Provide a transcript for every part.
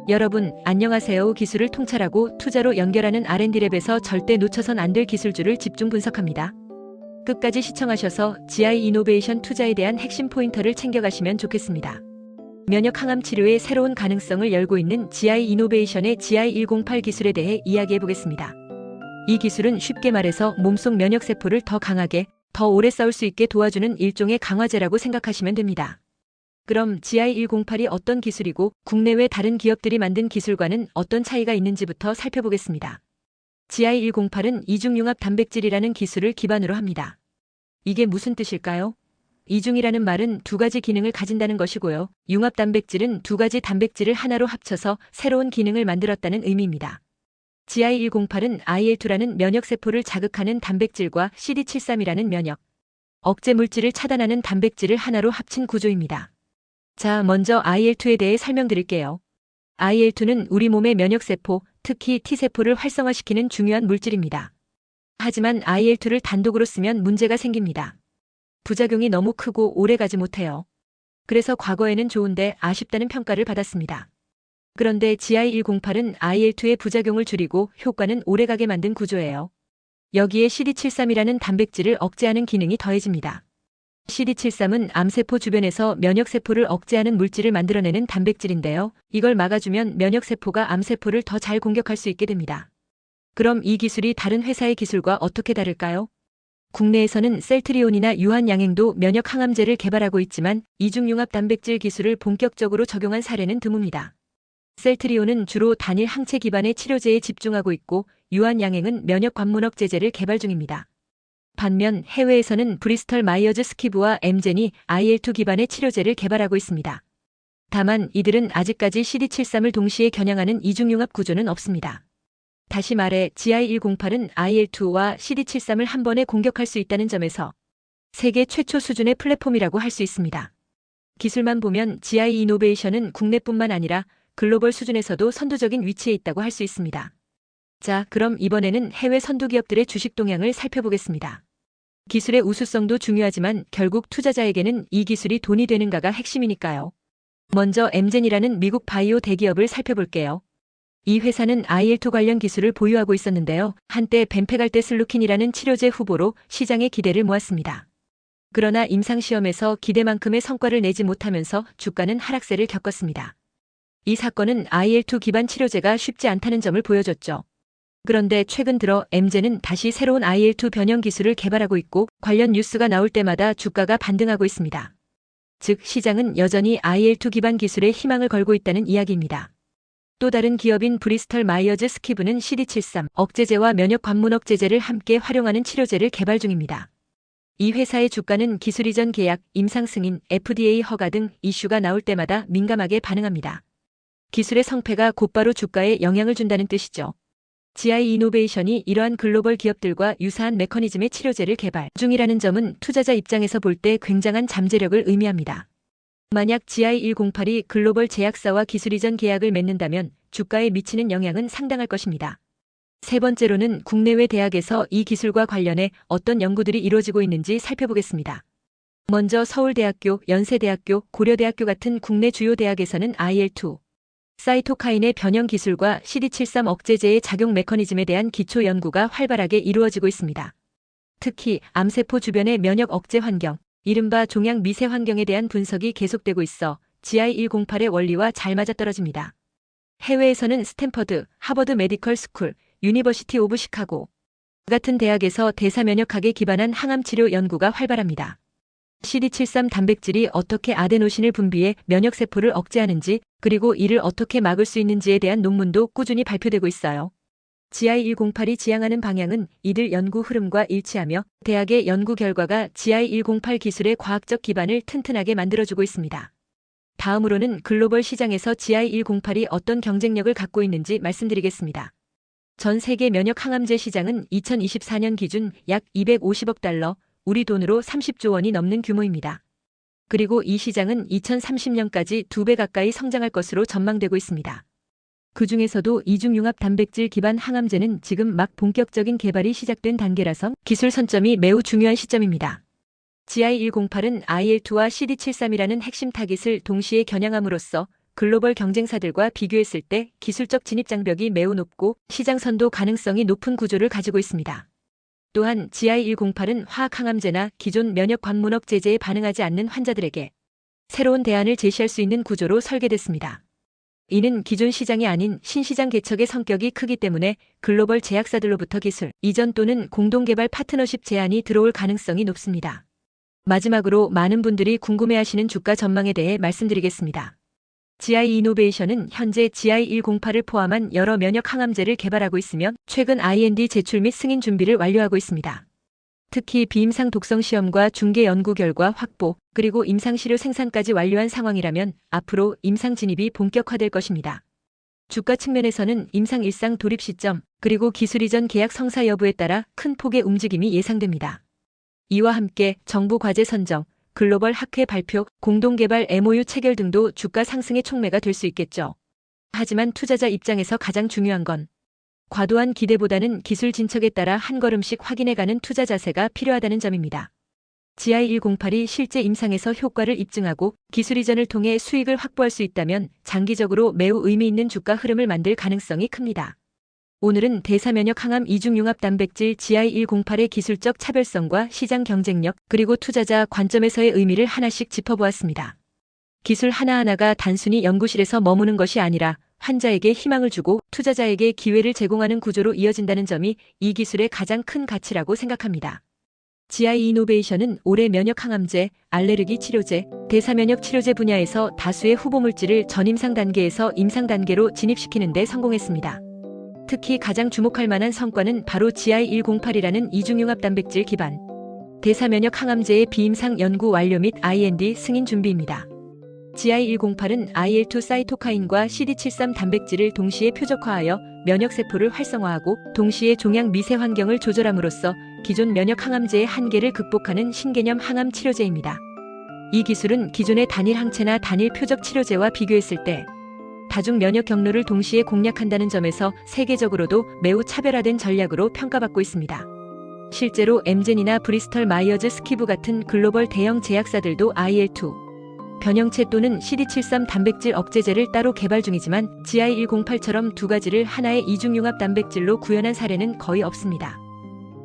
여러분, 안녕하세요. 기술을 통찰하고 투자로 연결하는 R&D랩에서 절대 놓쳐선 안 될 기술주를 집중 분석합니다. 끝까지 시청하셔서 GI 이노베이션 투자에 대한 핵심 포인터를 챙겨가시면 좋겠습니다. 면역 항암 치료의 새로운 가능성을 열고 있는 GI 이노베이션의 GI108 기술에 대해 이야기해 보겠습니다. 이 기술은 쉽게 말해서 몸속 면역세포를 더 강하게, 더 오래 싸울 수 있게 도와주는 일종의 강화제라고 생각하시면 됩니다. 그럼 GI108이 어떤 기술이고 국내외 다른 기업들이 만든 기술과는 어떤 차이가 있는지부터 살펴보겠습니다. GI108은 이중융합 단백질이라는 기술을 기반으로 합니다. 이게 무슨 뜻일까요? 이중이라는 말은 두 가지 기능을 가진다는 것이고요. 융합 단백질은 두 가지 단백질을 하나로 합쳐서 새로운 기능을 만들었다는 의미입니다. GI108은 IL-2라는 면역세포를 자극하는 단백질과 CD73이라는 면역 억제 물질을 차단하는 단백질을 하나로 합친 구조입니다. 자, 먼저 IL-2에 대해 설명드릴게요. IL-2는 우리 몸의 면역세포, 특히 T세포를 활성화시키는 중요한 물질입니다. 하지만 IL-2를 단독으로 쓰면 문제가 생깁니다. 부작용이 너무 크고 오래가지 못해요. 그래서 과거에는 좋은데 아쉽다는 평가를 받았습니다. 그런데 GI108은 IL-2의 부작용을 줄이고 효과는 오래가게 만든 구조예요. 여기에 CD73이라는 단백질을 억제하는 기능이 더해집니다. CD73은 암세포 주변에서 면역세포를 억제하는 물질을 만들어내는 단백질인데요. 이걸 막아주면 면역세포가 암세포를 더 잘 공격할 수 있게 됩니다. 그럼 이 기술이 다른 회사의 기술과 어떻게 다를까요? 국내에서는 셀트리온이나 유한양행도 면역 항암제를 개발하고 있지만 이중융합 단백질 기술을 본격적으로 적용한 사례는 드뭅니다. 셀트리온은 주로 단일 항체 기반의 치료제에 집중하고 있고 유한양행은 면역 관문억제제를 개발 중입니다. 반면 해외에서는 브리스털 마이어즈 스퀴브와 엠젠이 IL-2 기반의 치료제를 개발하고 있습니다. 다만 이들은 아직까지 CD73을 동시에 겨냥하는 이중융합 구조는 없습니다. 다시 말해 GI108은 IL-2와 CD73을 한 번에 공격할 수 있다는 점에서 세계 최초 수준의 플랫폼이라고 할 수 있습니다. 기술만 보면 GI 이노베이션은 국내뿐만 아니라 글로벌 수준에서도 선두적인 위치에 있다고 할 수 있습니다. 자, 그럼 이번에는 해외 선두 기업들의 주식 동향을 살펴보겠습니다. 기술의 우수성도 중요하지만 결국 투자자에게는 이 기술이 돈이 되는가가 핵심이니까요. 먼저 엠젠이라는 미국 바이오 대기업을 살펴볼게요. 이 회사는 IL-2 관련 기술을 보유하고 있었는데요. 한때 벤페갈데슬루킨이라는 치료제 후보로 시장의 기대를 모았습니다. 그러나 임상시험에서 기대만큼의 성과를 내지 못하면서 주가는 하락세를 겪었습니다. 이 사건은 IL-2 기반 치료제가 쉽지 않다는 점을 보여줬죠. 그런데 최근 들어 엠젠은 다시 새로운 IL-2 변형 기술을 개발하고 있고 관련 뉴스가 나올 때마다 주가가 반등하고 있습니다. 즉 시장은 여전히 IL-2 기반 기술에 희망을 걸고 있다는 이야기입니다. 또 다른 기업인 브리스털 마이어즈 스퀴브는 CD73 억제제와 면역 관문 억제제를 함께 활용하는 치료제를 개발 중입니다. 이 회사의 주가는 기술 이전 계약, 임상 승인, FDA 허가 등 이슈가 나올 때마다 민감하게 반응합니다. 기술의 성패가 곧바로 주가에 영향을 준다는 뜻이죠. GI 이노베이션이 이러한 글로벌 기업들과 유사한 메커니즘의 치료제를 개발 중이라는 점은 투자자 입장에서 볼 때 굉장한 잠재력을 의미합니다. 만약 GI108이 글로벌 제약사와 기술 이전 계약을 맺는다면 주가에 미치는 영향은 상당할 것입니다. 세 번째로는 국내외 대학에서 이 기술과 관련해 어떤 연구들이 이루어지고 있는지 살펴보겠습니다. 먼저 서울대학교, 연세대학교, 고려대학교 같은 국내 주요 대학에서는 IL-2 사이토카인의 변형 기술과 CD73 억제제의 작용 메커니즘에 대한 기초 연구가 활발하게 이루어지고 있습니다. 특히 암세포 주변의 면역 억제 환경, 이른바 종양 미세 환경에 대한 분석이 계속되고 있어 GI108의 원리와 잘 맞아떨어집니다. 해외에서는 스탠퍼드, 하버드 메디컬 스쿨, 유니버시티 오브 시카고 같은 대학에서 대사면역학에 기반한 항암치료 연구가 활발합니다. CD73 단백질이 어떻게 아데노신을 분비해 면역세포를 억제하는지 그리고 이를 어떻게 막을 수 있는지에 대한 논문도 꾸준히 발표되고 있어요. GI108이 지향하는 방향은 이들 연구 흐름과 일치하며 대학의 연구 결과가 GI108 기술의 과학적 기반을 튼튼하게 만들어주고 있습니다. 다음으로는 글로벌 시장에서 GI108이 어떤 경쟁력을 갖고 있는지 말씀드리겠습니다. 전 세계 면역 항암제 시장은 2024년 기준 약 250억 달러, 우리 돈으로 30조 원이 넘는 규모입니다. 그리고 이 시장은 2030년까지 2배 가까이 성장할 것으로 전망되고 있습니다. 그 중에서도 이중융합 단백질 기반 항암제는 지금 막 본격적인 개발이 시작된 단계라서 기술 선점이 매우 중요한 시점입니다. GI108은 IL-2와 CD73이라는 핵심 타깃을 동시에 겨냥함으로써 글로벌 경쟁사들과 비교했을 때 기술적 진입 장벽이 매우 높고 시장 선도 가능성이 높은 구조를 가지고 있습니다. 또한 GI108은 화학 항암제나 기존 면역 관문억 제제에 반응하지 않는 환자들에게 새로운 대안을 제시할 수 있는 구조로 설계됐습니다. 이는 기존 시장이 아닌 신시장 개척의 성격이 크기 때문에 글로벌 제약사들로부터 기술 이전 또는 공동개발 파트너십 제안이 들어올 가능성이 높습니다. 마지막으로 많은 분들이 궁금해하시는 주가 전망에 대해 말씀드리겠습니다. GI 이노베이션은 현재 GI108을 포함한 여러 면역 항암제를 개발하고 있으며 최근 IND 제출 및 승인 준비를 완료하고 있습니다. 특히 비임상 독성 시험과 중개 연구 결과 확보, 그리고 임상시료 생산까지 완료한 상황이라면 앞으로 임상 진입이 본격화될 것입니다. 주가 측면에서는 임상 일상 돌입 시점, 그리고 기술 이전 계약 성사 여부에 따라 큰 폭의 움직임이 예상됩니다. 이와 함께 정부 과제 선정, 글로벌 학회 발표, 공동개발 MOU 체결 등도 주가 상승의 촉매가 될 수 있겠죠. 하지만 투자자 입장에서 가장 중요한 건 과도한 기대보다는 기술 진척에 따라 한 걸음씩 확인해가는 투자 자세가 필요하다는 점입니다. GI108이 실제 임상에서 효과를 입증하고 기술 이전을 통해 수익을 확보할 수 있다면 장기적으로 매우 의미 있는 주가 흐름을 만들 가능성이 큽니다. 오늘은 대사면역 항암 이중융합 단백질 GI108의 기술적 차별성과 시장 경쟁력, 그리고 투자자 관점에서의 의미를 하나씩 짚어보았습니다. 기술 하나하나가 단순히 연구실에서 머무는 것이 아니라 환자에게 희망을 주고 투자자에게 기회를 제공하는 구조로 이어진다는 점이 이 기술의 가장 큰 가치라고 생각합니다. GI 이노베이션은 올해 면역 항암제, 알레르기 치료제, 대사면역 치료제 분야에서 다수의 후보물질을 전임상 단계에서 임상 단계로 진입시키는 데 성공했습니다. 특히 가장 주목할 만한 성과는 바로 GI108이라는 이중융합 단백질 기반 대사면역 항암제의 비임상 연구 완료 및 IND 승인 준비입니다. GI108은 IL-2 사이토카인과 CD73 단백질을 동시에 표적화하여 면역세포를 활성화하고 동시에 종양 미세 환경을 조절함으로써 기존 면역 항암제의 한계를 극복하는 신개념 항암 치료제입니다. 이 기술은 기존의 단일 항체나 단일 표적 치료제와 비교했을 때 다중 면역 경로를 동시에 공략한다는 점에서 세계적으로도 매우 차별화된 전략으로 평가받고 있습니다. 실제로 엠젠이나 브리스털 마이어즈 스퀴브 같은 글로벌 대형 제약사들도 IL-2 변형체 또는 CD73 단백질 억제제를 따로 개발 중이지만 GI108처럼 두 가지를 하나의 이중융합 단백질로 구현한 사례는 거의 없습니다.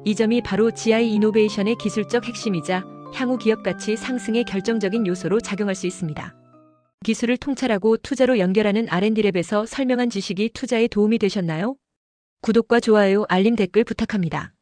이 점이 바로 GI 이노베이션의 기술적 핵심이자 향후 기업 가치 상승의 결정적인 요소로 작용할 수 있습니다. 기술을 통찰하고 투자로 연결하는 R&D랩에서 설명한 지식이 투자에 도움이 되셨나요? 구독과 좋아요, 알림 댓글 부탁합니다.